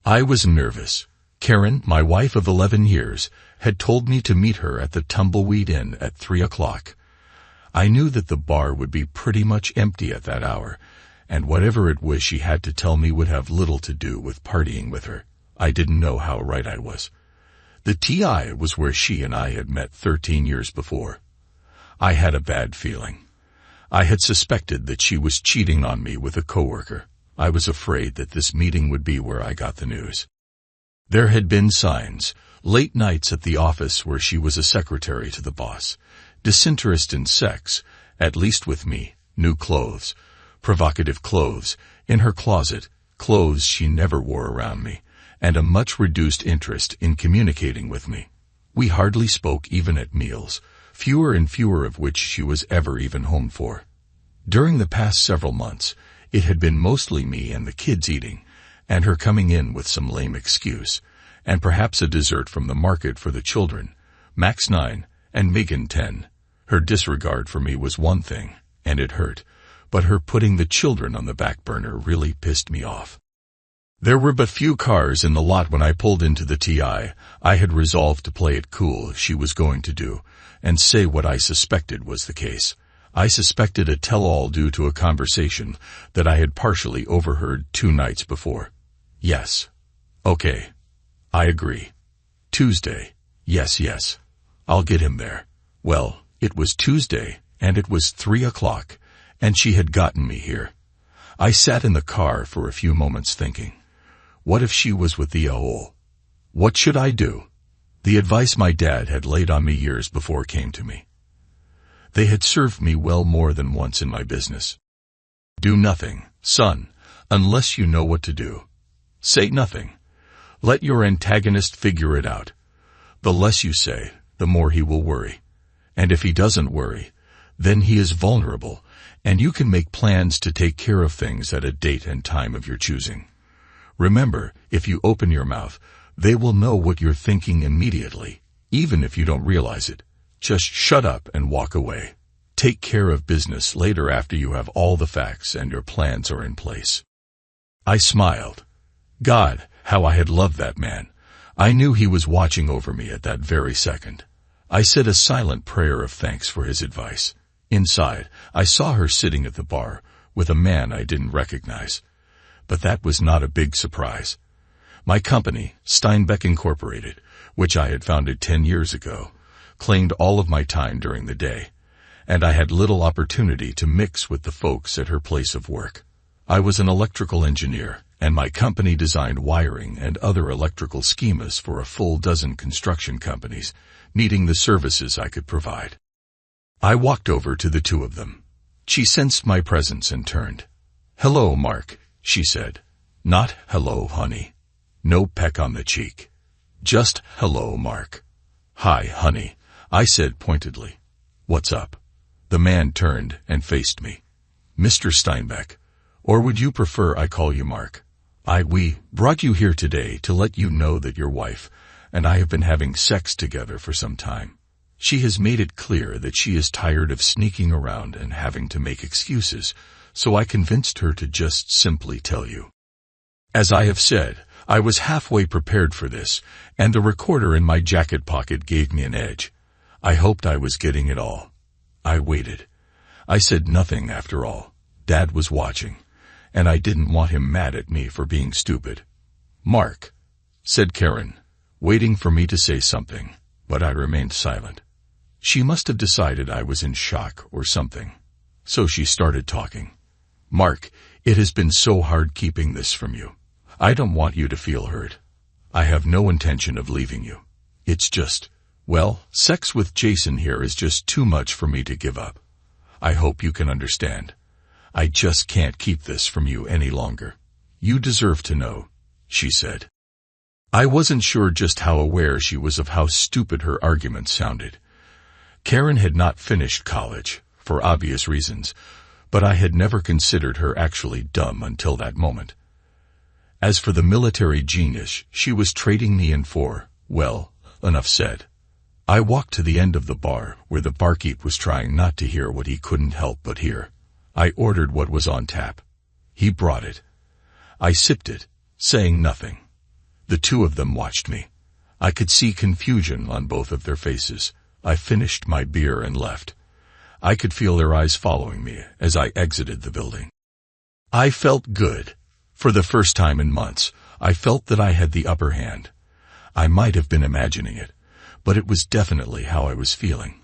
I was nervous. Karen, my wife of 11 years, had told me to meet her at the Tumbleweed Inn at 3 o'clock. I knew that the bar would be pretty much empty at that hour, and whatever it was she had to tell me would have little to do with partying with her. I didn't know how right I was. The TI was where she and I had met 13 years before. I had a bad feeling. I had suspected that she was cheating on me with a coworker. I was afraid that this meeting would be where I got the news. There had been signs, late nights at the office where she was a secretary to the boss, disinterest in sex, at least with me, new clothes, provocative clothes, in her closet, clothes she never wore around me, and a much reduced interest in communicating with me. We hardly spoke even at meals, fewer and fewer of which she was ever even home for. During the past several months, it had been mostly me and the kids eating, and her coming in with some lame excuse, and perhaps a dessert from the market for the children, Max 9 and Megan 10. Her disregard for me was one thing, and it hurt, but her putting the children on the back burner really pissed me off. There were but few cars in the lot when I pulled into the TI. I had resolved to play it cool, she was going to do, and say what I suspected was the case. I suspected a tell-all due to a conversation that I had partially overheard 2 nights before. Yes. Okay. I agree. Tuesday. Yes. I'll get him there. Well, it was Tuesday, and it was 3 o'clock, and she had gotten me here. I sat in the car for a few moments thinking, what if she was with the owl? What should I do? The advice my dad had laid on me years before came to me. They had served me well more than once in my business. Do nothing, son, unless you know what to do. Say nothing. Let your antagonist figure it out. The less you say, the more he will worry. And if he doesn't worry, then he is vulnerable, and you can make plans to take care of things at a date and time of your choosing. Remember, if you open your mouth, they will know what you're thinking immediately, even if you don't realize it. Just shut up and walk away. Take care of business later after you have all the facts and your plans are in place. I smiled. God, how I had loved that man. I knew he was watching over me at that very second. I said a silent prayer of thanks for his advice. Inside, I saw her sitting at the bar with a man I didn't recognize. But that was not a big surprise. My company, Steinbeck Incorporated, which I had founded 10 years ago, claimed all of my time during the day, and I had little opportunity to mix with the folks at her place of work. I was an electrical engineer, and my company designed wiring and other electrical schemas for a full dozen construction companies, needing the services I could provide. I walked over to the 2 of them. She sensed my presence and turned. "Hello, Mark," she said. Not "hello, honey." No peck on the cheek. Just "hello, Mark." "Hi, honey," I said pointedly. "What's up?" The man turned and faced me. "Mr. Steinbeck, or would you prefer I call you Mark? We brought you here today to let you know that your wife and I have been having sex together for some time. She has made it clear that she is tired of sneaking around and having to make excuses, so I convinced her to just simply tell you. As I have said, I was halfway prepared for this, and the recorder in my jacket pocket gave me an edge. I hoped I was getting it all. I waited. I said nothing after all. Dad was watching, and I didn't want him mad at me for being stupid. "Mark," said Karen, waiting for me to say something, but I remained silent. She must have decided I was in shock or something, so she started talking. "Mark, it has been so hard keeping this from you. I don't want you to feel hurt. I have no intention of leaving you. It's just, well, sex with Jason here is just too much for me to give up. I hope you can understand. I just can't keep this from you any longer. You deserve to know," she said. I wasn't sure just how aware she was of how stupid her arguments sounded. Karen had not finished college, for obvious reasons, but I had never considered her actually dumb until that moment. As for the military genius she was trading me in for, well, enough said. I walked to the end of the bar, where the barkeep was trying not to hear what he couldn't help but hear. I ordered what was on tap. He brought it. I sipped it, saying nothing. The two of them watched me. I could see confusion on both of their faces. I finished my beer and left. I could feel their eyes following me as I exited the building. I felt good. For the first time in months, I felt that I had the upper hand. I might have been imagining it, but it was definitely how I was feeling.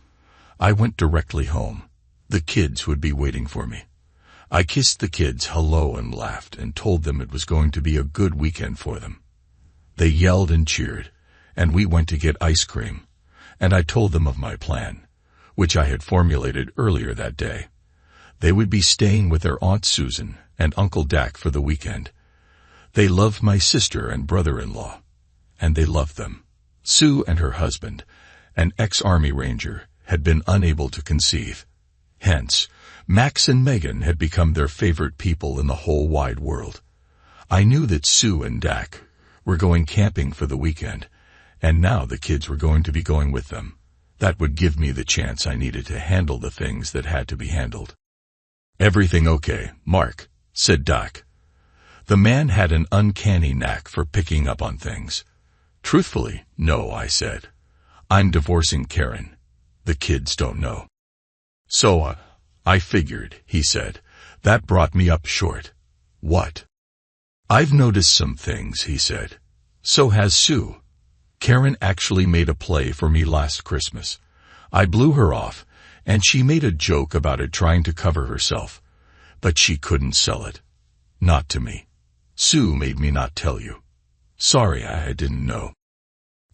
I went directly home. The kids would be waiting for me. I kissed the kids hello and laughed and told them it was going to be a good weekend for them. They yelled and cheered, and we went to get ice cream, and I told them of my plan, which I had formulated earlier that day. They would be staying with their Aunt Susan and Uncle Dak for the weekend. They loved my sister and brother-in-law, and they loved them. Sue and her husband, an ex-Army Ranger, had been unable to conceive. Hence, Max and Megan had become their favorite people in the whole wide world. I knew that Sue and Dak were going camping for the weekend, and now the kids were going to be going with them. That would give me the chance I needed to handle the things that had to be handled. "Everything okay, Mark?" said Doc. The man had an uncanny knack for picking up on things. "Truthfully, no," I said. "I'm divorcing Karen. The kids don't know." "So, I figured," he said. "That brought me up short." "What?" "I've noticed some things," he said. "So has Sue. Karen actually made a play for me last Christmas. I blew her off, and she made a joke about it trying to cover herself. But she couldn't sell it. Not to me. Sue made me not tell you. Sorry, I didn't know."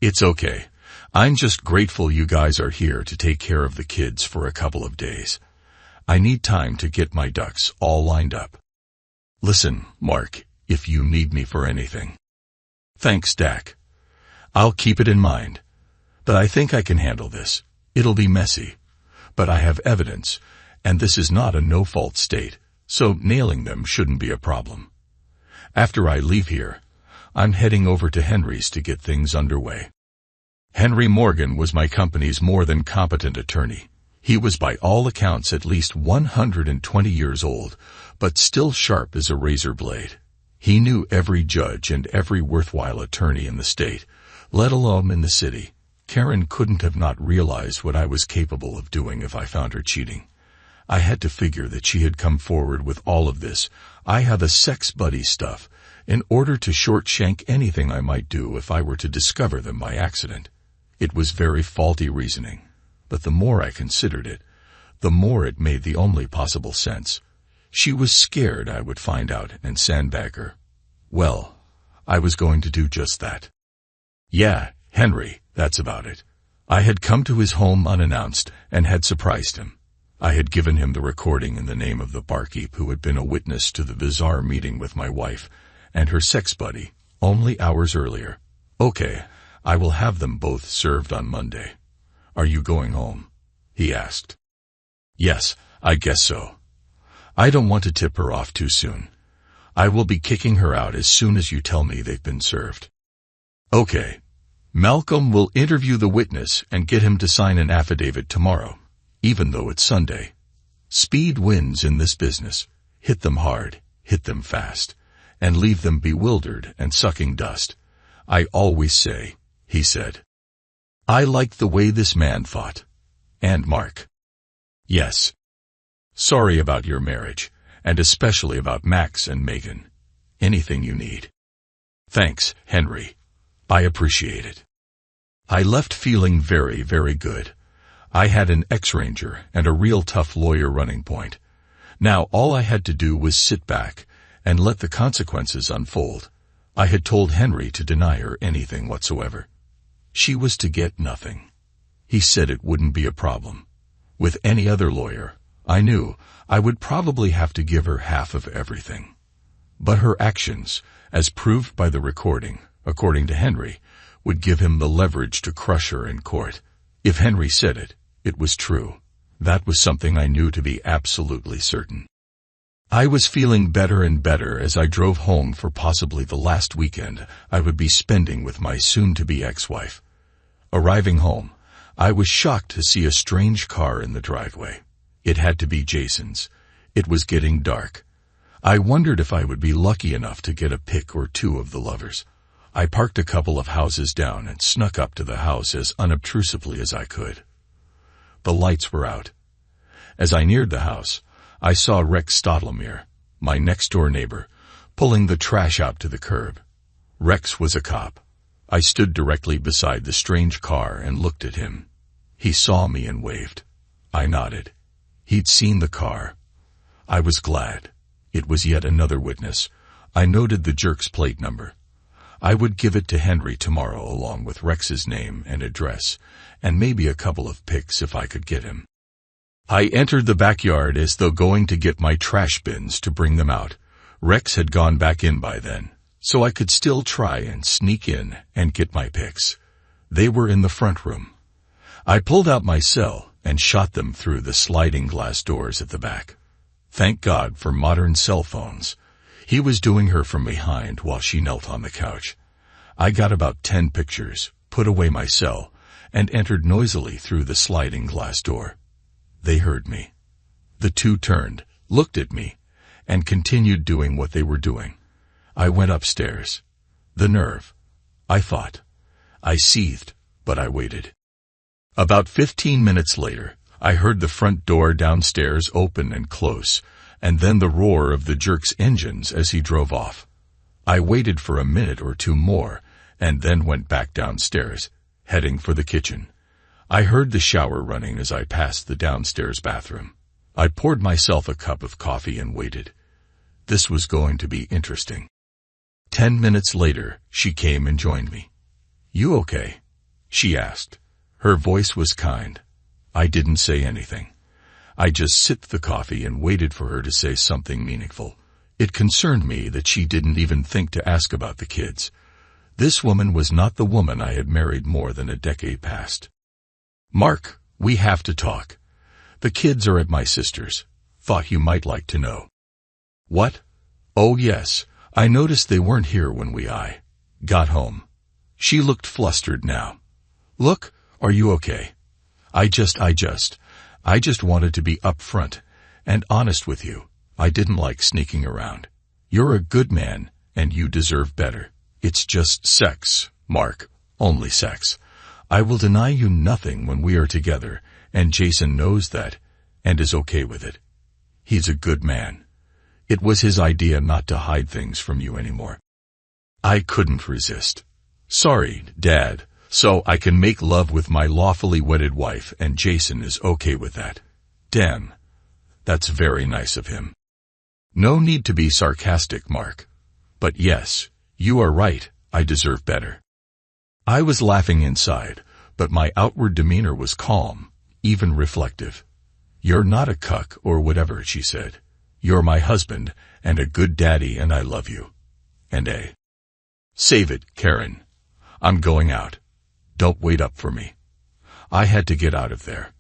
"It's okay. I'm just grateful you guys are here to take care of the kids for a couple of days. I need time to get my ducks all lined up. Listen, Mark, if you need me for anything." "Thanks, Dak. I'll keep it in mind. But I think I can handle this. It'll be messy. But I have evidence, and this is not a no-fault state, so nailing them shouldn't be a problem. After I leave here, I'm heading over to Henry's to get things underway." Henry Morgan was my company's more than competent attorney. He was by all accounts at least 120 years old, but still sharp as a razor blade. He knew every judge and every worthwhile attorney in the state, let alone in the city. Karen couldn't have not realized what I was capable of doing if I found her cheating. I had to figure that she had come forward with all of this "I have a sex buddy" stuff in order to short-shank anything I might do if I were to discover them by accident. It was very faulty reasoning, but the more I considered it, the more it made the only possible sense. She was scared I would find out and sandbag her. Well, I was going to do just that. "Yeah, Henry, that's about it." I had come to his home unannounced and had surprised him. I had given him the recording in the name of the barkeep who had been a witness to the bizarre meeting with my wife and her sex buddy only hours earlier. "Okay, I will have them both served on Monday. Are you going home?" he asked. "Yes, I guess so. I don't want to tip her off too soon. I will be kicking her out as soon as you tell me they've been served." "Okay. Malcolm will interview the witness and get him to sign an affidavit tomorrow, even though it's Sunday. Speed wins in this business. Hit them hard, hit them fast, and leave them bewildered and sucking dust. I always say," he said. I liked the way this man thought. "And Mark." "Yes. Sorry about your marriage, and especially about Max and Megan. Anything you need." "Thanks, Henry. I appreciate it." I left feeling very, very good. I had an ex-ranger and a real tough lawyer running point. Now all I had to do was sit back and let the consequences unfold. I had told Henry to deny her anything whatsoever. She was to get nothing. He said it wouldn't be a problem. With any other lawyer, I knew I would probably have to give her half of everything. But her actions, as proved by the recording, according to Henry, would give him the leverage to crush her in court. If Henry said it, it was true. That was something I knew to be absolutely certain. I was feeling better and better as I drove home for possibly the last weekend I would be spending with my soon-to-be ex-wife. Arriving home, I was shocked to see a strange car in the driveway. It had to be Jason's. It was getting dark. I wondered if I would be lucky enough to get a pic or two of the lovers. I parked a couple of houses down and snuck up to the house as unobtrusively as I could. The lights were out. As I neared the house, I saw Rex Stottlemyre, my next-door neighbor, pulling the trash out to the curb. Rex was a cop. I stood directly beside the strange car and looked at him. He saw me and waved. I nodded. He'd seen the car. I was glad. It was yet another witness. I noted the jerk's plate number. I would give it to Henry tomorrow along with Rex's name and address, and maybe a couple of pics if I could get him. I entered the backyard as though going to get my trash bins to bring them out. Rex had gone back in by then, so I could still try and sneak in and get my pics. They were in the front room. I pulled out my cell and shot them through the sliding glass doors at the back. Thank God for modern cell phones. He was doing her from behind while she knelt on the couch. I got about 10 pictures, put away my cell, and entered noisily through the sliding glass door. They heard me. The two turned, looked at me, and continued doing what they were doing. I went upstairs. The nerve. I thought. I seethed, but I waited. About 15 minutes later, I heard the front door downstairs open and close, and then the roar of the jerk's engines as he drove off. I waited for a minute or two more, and then went back downstairs, heading for the kitchen. I heard the shower running as I passed the downstairs bathroom. I poured myself a cup of coffee and waited. This was going to be interesting. 10 minutes later, she came and joined me. "You okay?" she asked. Her voice was kind. I didn't say anything. I just sipped the coffee and waited for her to say something meaningful. It concerned me that she didn't even think to ask about the kids. This woman was not the woman I had married more than a decade past. "Mark, we have to talk. The kids are at my sister's. Thought you might like to know." "What?" "Oh yes, I noticed they weren't here when I got home." She looked flustered now. "Look, are you okay? I just wanted to be upfront and honest with you. I didn't like sneaking around. You're a good man, and you deserve better. It's just sex, Mark, only sex. I will deny you nothing when we are together, and Jason knows that, and is okay with it. He's a good man. It was his idea not to hide things from you anymore." I couldn't resist. "Sorry, Dad, so I can make love with my lawfully wedded wife, and Jason is okay with that. Damn, that's very nice of him." No need to be sarcastic, Mark. But yes, you are right, I deserve better. I was laughing inside, but my outward demeanor was calm, even reflective. "You're not a cuck or whatever," she said. "You're my husband and a good daddy, and I love you. And save it, Karen. I'm going out. Don't wait up for me." I had to get out of there.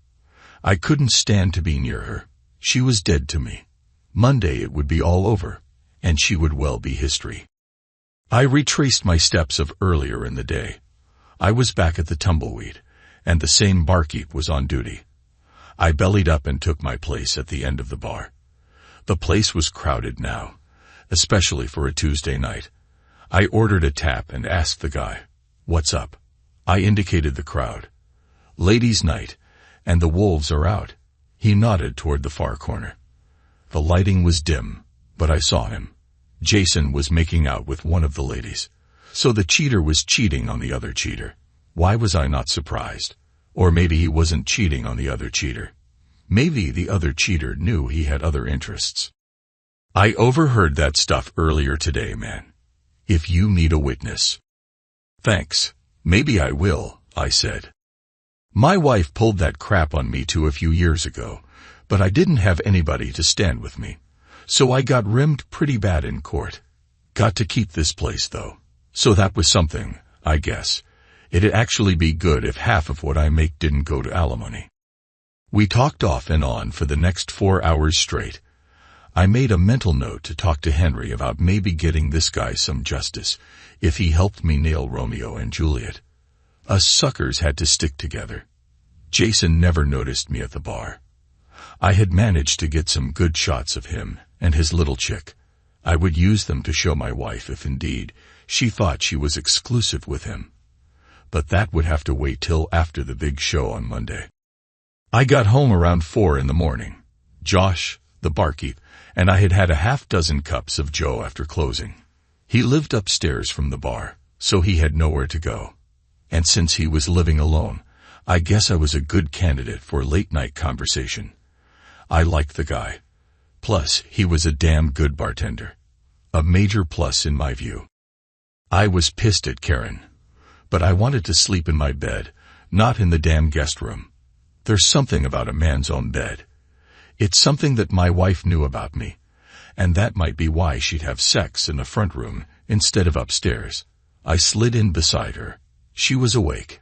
I couldn't stand to be near her. She was dead to me. Monday it would be all over, and she would well be history. I retraced my steps of earlier in the day. I was back at the Tumbleweed, and the same barkeep was on duty. I bellied up and took my place at the end of the bar. The place was crowded now, especially for a Tuesday night. I ordered a tap and asked the guy, "What's up?" I indicated the crowd. "Ladies' night, and the wolves are out." He nodded toward the far corner. The lighting was dim, but I saw him. Jason was making out with one of the ladies. So the cheater was cheating on the other cheater. Why was I not surprised? Or maybe he wasn't cheating on the other cheater. Maybe the other cheater knew he had other interests. "I overheard that stuff earlier today, man. If you need a witness." "Thanks. Maybe I will," I said. "My wife pulled that crap on me too a few years ago, but I didn't have anybody to stand with me. So I got rimmed pretty bad in court. Got to keep this place, though. So that was something, I guess. It'd actually be good if half of what I make didn't go to alimony." We talked off and on for the next 4 hours straight. I made a mental note to talk to Henry about maybe getting this guy some justice if he helped me nail Romeo and Juliet. Us suckers had to stick together. Jason never noticed me at the bar. I had managed to get some good shots of him and his little chick. I would use them to show my wife if indeed She thought she was exclusive with him. But that would have to wait till after the big show on Monday. I got home around 4 in the morning. Josh, the barkeep, and I had had a half-dozen cups of Joe after closing. He lived upstairs from the bar, so he had nowhere to go. And since he was living alone, I guess I was a good candidate for late-night conversation. I liked the guy. Plus, he was a damn good bartender. A major plus in my view. I was pissed at Karen. But I wanted to sleep in my bed, not in the damn guest room. There's something about a man's own bed. It's something that my wife knew about me, and that might be why she'd have sex in the front room instead of upstairs. I slid in beside her. She was awake.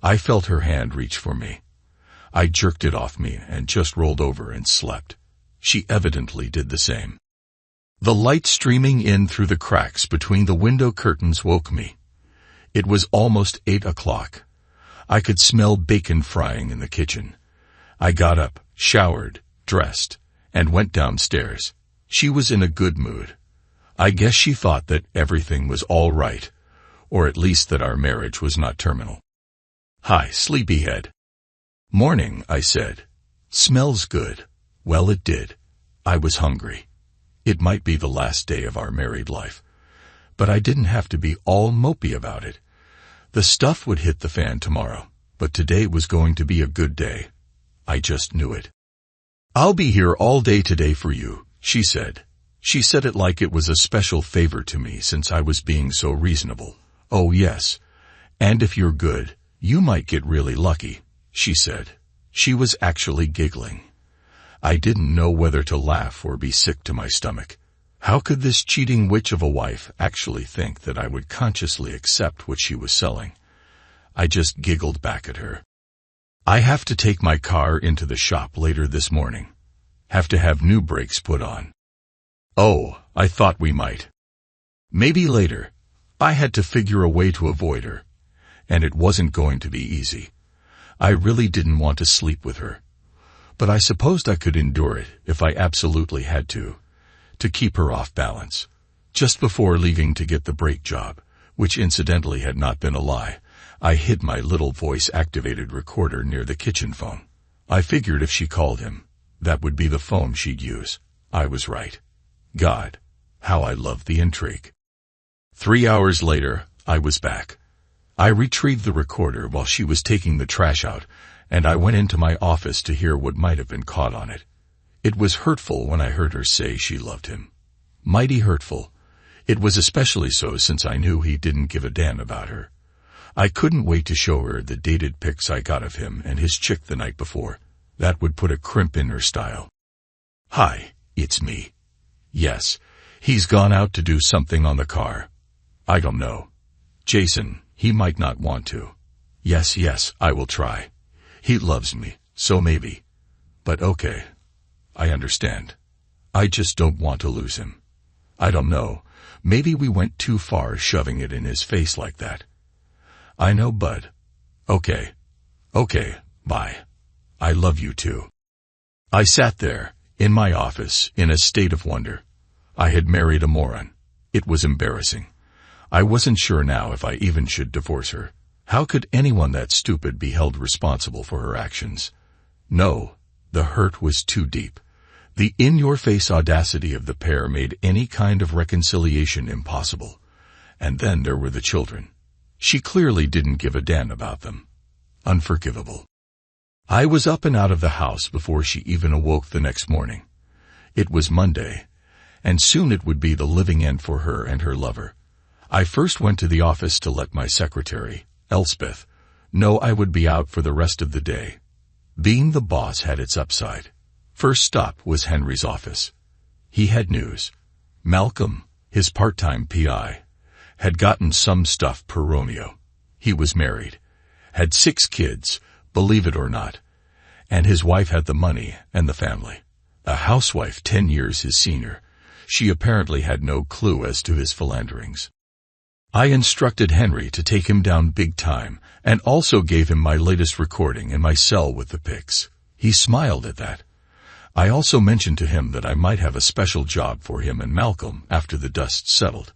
I felt her hand reach for me. I jerked it off me and just rolled over and slept. She evidently did the same. The light streaming in through the cracks between the window curtains woke me. It was almost 8 o'clock. I could smell bacon frying in the kitchen. I got up, showered, dressed, and went downstairs. She was in a good mood. I guess she thought that everything was all right, or at least that our marriage was not terminal. "Hi, sleepyhead." "Morning," I said. "Smells good." Well, it did. I was hungry. It might be the last day of our married life, but I didn't have to be all mopey about it. The stuff would hit the fan tomorrow, but today was going to be a good day. I just knew it. "I'll be here all day today for you," she said. She said it like it was a special favor to me since I was being so reasonable. "Oh yes, and if you're good, you might get really lucky," she said. She was actually giggling. I didn't know whether to laugh or be sick to my stomach. How could this cheating witch of a wife actually think that I would consciously accept what she was selling? I just giggled back at her. "I have to take my car into the shop later this morning. Have to have new brakes put on." "Oh, I thought we might." "Maybe later." I had to figure a way to avoid her, and it wasn't going to be easy. I really didn't want to sleep with her, but I supposed I could endure it if I absolutely had to keep her off balance. Just before leaving to get the brake job, which incidentally had not been a lie, I hid my little voice-activated recorder near the kitchen phone. I figured if she called him, that would be the phone she'd use. I was right. God, how I loved the intrigue. 3 hours later, I was back. I retrieved the recorder while she was taking the trash out, and I went into my office to hear what might have been caught on it. It was hurtful when I heard her say she loved him. Mighty hurtful. It was especially so since I knew he didn't give a damn about her. I couldn't wait to show her the dated pics I got of him and his chick the night before. That would put a crimp in her style. "Hi, it's me." "Yes, he's gone out to do something on the car." "I don't know. Jason, he might not want to." Yes, I will try. He loves me, so maybe. But okay. I understand. I just don't want to lose him. I don't know. Maybe we went too far shoving it in his face like that. I know, bud. Okay, bye. I love you too. I sat there, in my office, in a state of wonder. I had married a moron. It was embarrassing. I wasn't sure now if I even should divorce her. How could anyone that stupid be held responsible for her actions? No, the hurt was too deep. The in-your-face audacity of the pair made any kind of reconciliation impossible. And then there were the children. She clearly didn't give a damn about them. Unforgivable. I was up and out of the house before she even awoke the next morning. It was Monday, and soon it would be the living end for her and her lover. I first went to the office to let my secretary, Elspeth, know I would be out for the rest of the day. Being the boss had its upside. First stop was Henry's office. He had news. Malcolm, his part-time PI, had gotten some stuff per Romeo. He was married, had 6 kids, believe it or not, and his wife had the money and the family. A housewife 10 years his senior, she apparently had no clue as to his philanderings. I instructed Henry to take him down big time and also gave him my latest recording in my cell with the pics. He smiled at that. I also mentioned to him that I might have a special job for him and Malcolm after the dust settled.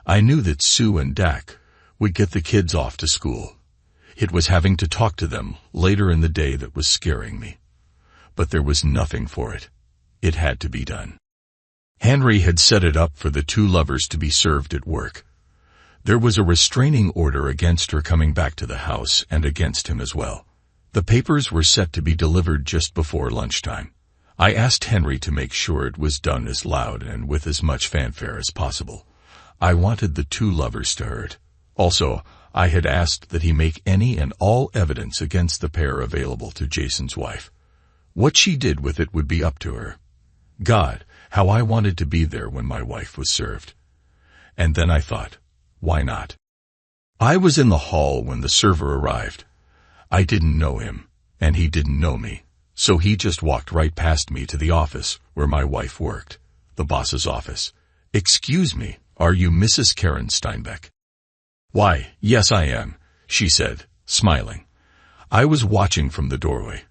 I knew that Sue and Dak would get the kids off to school. It was having to talk to them later in the day that was scaring me. But there was nothing for it. It had to be done. Henry had set it up for the two lovers to be served at work. There was a restraining order against her coming back to the house and against him as well. The papers were set to be delivered just before lunchtime. I asked Henry to make sure it was done as loud and with as much fanfare as possible. I wanted the two lovers to hurt. Also, I had asked that he make any and all evidence against the pair available to Jason's wife. What she did with it would be up to her. God, how I wanted to be there when my wife was served. And then I thought, why not? I was in the hall when the server arrived. I didn't know him, and he didn't know me, so he just walked right past me to the office where my wife worked, the boss's office. "Excuse me, are you Mrs. Karen Steinbeck?" "Why, yes I am," she said, smiling. I was watching from the doorway,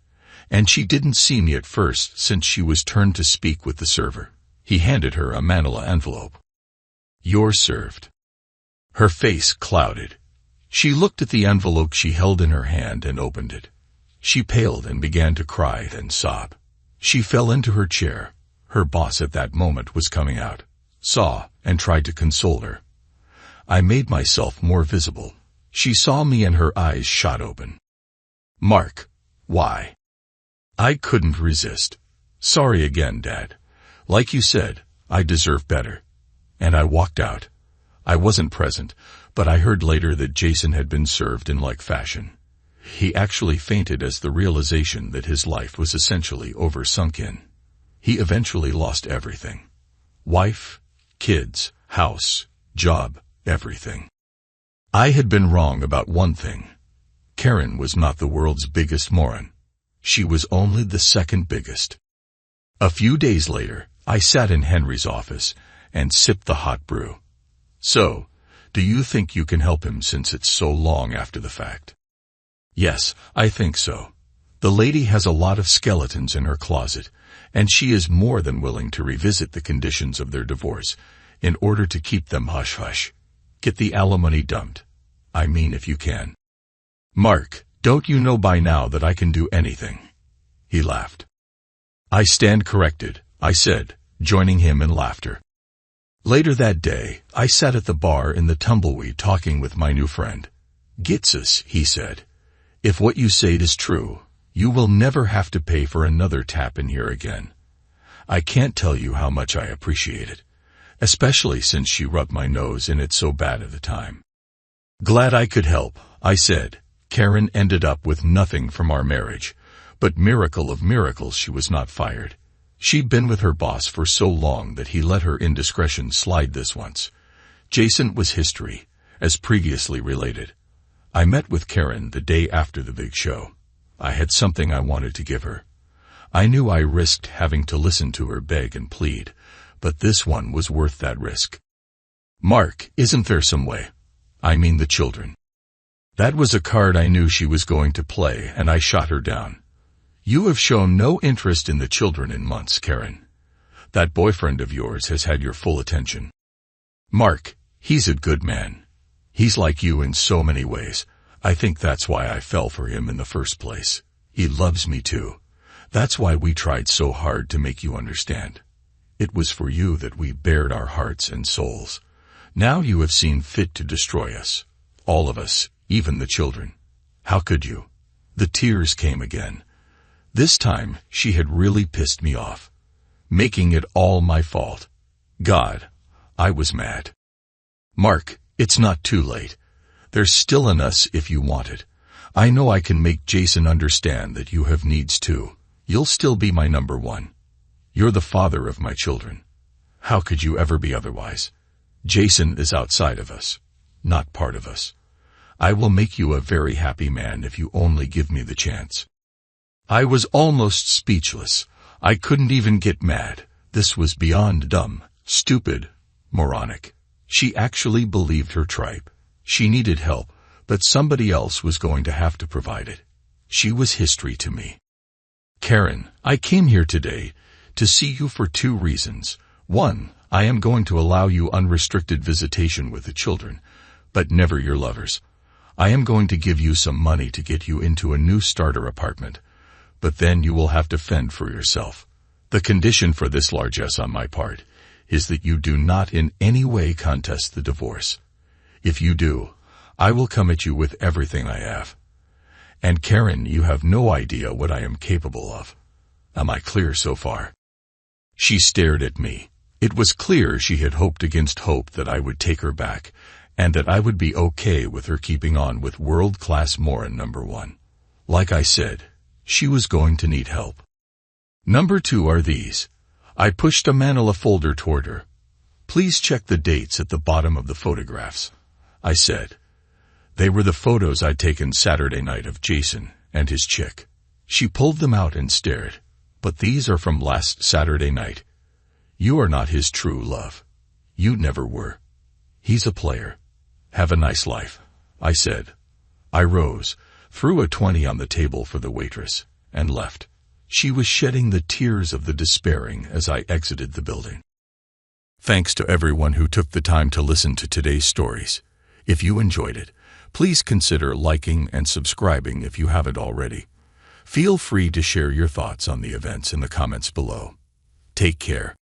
and she didn't see me at first since she was turned to speak with the server. He handed her a manila envelope. "You're served." Her face clouded. She looked at the envelope she held in her hand and opened it. She paled and began to cry, then sob. She fell into her chair. Her boss at that moment was coming out, saw, and tried to console her. I made myself more visible. She saw me and her eyes shot open. "Mark, why?" I couldn't resist. "Sorry again, Dad. Like you said, I deserve better." And I walked out. I wasn't present, but I heard later that Jason had been served in like fashion. He actually fainted as the realization that his life was essentially over sunk in. He eventually lost everything. Wife, kids, house, job, everything. I had been wrong about one thing. Karen was not the world's biggest moron. She was only the second biggest. A few days later, I sat in Henry's office and sipped the hot brew. "So, do you think you can help him since it's so long after the fact?" "Yes, I think so. The lady has a lot of skeletons in her closet, and she is more than willing to revisit the conditions of their divorce in order to keep them hush-hush. Get the alimony dumped. I mean, if you can." "Mark, don't you know by now that I can do anything?" He laughed. "I stand corrected," I said, joining him in laughter. Later that day, I sat at the bar in the Tumbleweed talking with my new friend. "Gitsis," he said, "if what you say is true, you will never have to pay for another tap in here again. I can't tell you how much I appreciate it, especially since she rubbed my nose in it so bad at the time." "Glad I could help," I said. Karen ended up with nothing from our marriage, but miracle of miracles, she was not fired. She'd been with her boss for so long that he let her indiscretion slide this once. Jason was history, as previously related. I met with Karen the day after the big show. I had something I wanted to give her. I knew I risked having to listen to her beg and plead, but this one was worth that risk. "Mark, isn't there some way? I mean the children." That was a card I knew she was going to play, and I shot her down. "You have shown no interest in the children in months, Karen. That boyfriend of yours has had your full attention. Mark, he's a good man. He's like you in so many ways. I think that's why I fell for him in the first place. He loves me too. That's why we tried so hard to make you understand. It was for you that we bared our hearts and souls. Now you have seen fit to destroy us. All of us, even the children. How could you?" The tears came again. This time, she had really pissed me off, making it all my fault. God, I was mad. "Mark, it's not too late. There's still in us if you want it. I know I can make Jason understand that you have needs too. You'll still be my number one. You're the father of my children. How could you ever be otherwise? Jason is outside of us, not part of us. I will make you a very happy man if you only give me the chance." I was almost speechless. I couldn't even get mad. This was beyond dumb, stupid, moronic. She actually believed her tripe. She needed help, but somebody else was going to have to provide it. She was history to me. "Karen, I came here today to see you for two reasons. One, I am going to allow you unrestricted visitation with the children, but never your lovers. I am going to give you some money to get you into a new starter apartment, but then you will have to fend for yourself. The condition for this largesse on my part is that you do not in any way contest the divorce. If you do, I will come at you with everything I have. And Karen, you have no idea what I am capable of. Am I clear so far?" She stared at me. It was clear she had hoped against hope that I would take her back, and that I would be okay with her keeping on with world-class Morin number 1. Like I said, she was going to need help. "Number 2 are these." I pushed a manila folder toward her. "Please check the dates at the bottom of the photographs," I said. They were the photos I'd taken Saturday night of Jason and his chick. She pulled them out and stared. "But these are from last Saturday night. You are not his true love. You never were. He's a player. Have a nice life," I said. I rose, threw a 20 on the table for the waitress, and left. She was shedding the tears of the despairing as I exited the building. Thanks to everyone who took the time to listen to today's stories. If you enjoyed it, please consider liking and subscribing if you haven't already. Feel free to share your thoughts on the events in the comments below. Take care.